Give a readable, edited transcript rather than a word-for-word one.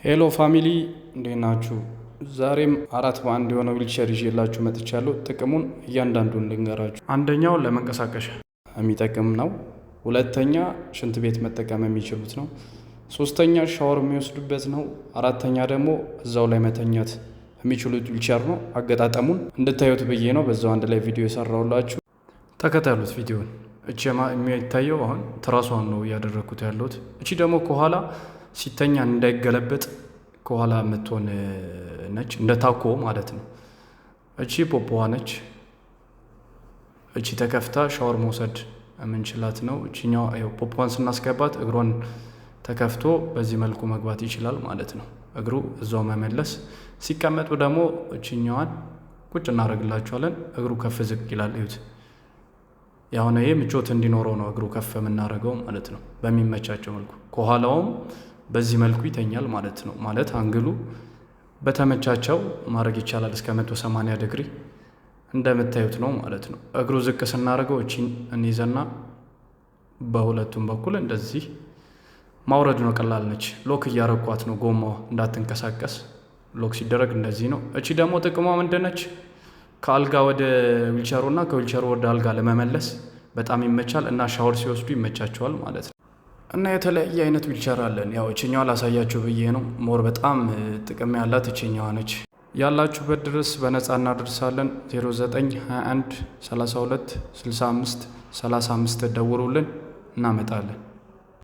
ሄሎ ፋሚሊ እንዴት ናችሁ? ዛሬም አራት በአንድ የሆነ ዊልቸር ይዤላችሁ መጥቻለሁ። ጥቅሙን እያንዳንዱን ልንገራችሁ። አንደኛው ለመንቀሳቀሻ የሚጠቅም ነው። ሁለተኛ ሽንት ቤት መጠቀም የሚችሉት ነው። ሶስተኛ ሻወር የሚወስዱበት ነው። አራተኛ ደግሞ እዛው ላይ መተኛት የሚችሉት ዊልቸር ነው። አገጣጠሙን እንድታዩት ብዬ ነው በዛው አንድ ላይ ቪዲዮ የሰራሁላችሁ። ተከታተሉት ቪዲዮን። እቺ የሚታየው አሁን ትራሷን ነው እያደረግኩት ያለሁት። እቺ ደግሞ ከኋላ ሲተኛ እንዳይገለበጥ ከኋላ የምትሆን ነች፣ እንደ ታኮ ማለት ነው። እቺ ፖፖዋ ነች። እቺ ተከፍታ ሻወር መውሰድ የምንችላት ነው። እቺኛው ፖፖዋን ስናስገባት እግሯን ተከፍቶ በዚህ መልኩ መግባት ይችላል ማለት ነው። እግሩ እዛው መመለስ። ሲቀመጡ ደግሞ እቺኛዋን ቁጭ እናደርግላቸዋለን። እግሩ ከፍ ዝቅ ይላል። እዩት። ያሁን ይሄ ምቾት እንዲኖረው ነው እግሩ ከፍ የምናደርገው ማለት ነው፣ በሚመቻቸው መልኩ። ከኋላውም በዚህ መልኩ ይተኛል ማለት ነው። ማለት አንግሉ በተመቻቸው ማድረግ ይቻላል። እስከ 180 ዲግሪ እንደምታዩት ነው ማለት ነው። እግሩ ዝቅ ስናደርገው እቺን እንይዘና በሁለቱም በኩል እንደዚህ ማውረድ ነው። ቀላል ነች። ሎክ እያረኳት ነው፣ ጎማዋ እንዳትንቀሳቀስ ሎክ ሲደረግ እንደዚህ ነው። እቺ ደግሞ ጥቅሟ ምንድነች? ከአልጋ ወደ ዊልቸሩ እና ከዊልቸሩ ወደ አልጋ ለመመለስ በጣም ይመቻል እና ሻወር ሲወስዱ ይመቻቸዋል ማለት ነው። እና የተለያየ አይነት ዊልቸር አለን። ያው እችኛዋ ላሳያችሁ ብዬ ነው። ሞር በጣም ጥቅም ያላት እችኛዋ ነች። ያላችሁበት ድረስ በነፃ እናደርሳለን። 0921 32 65 35 ደውሉልን፣ እናመጣለን።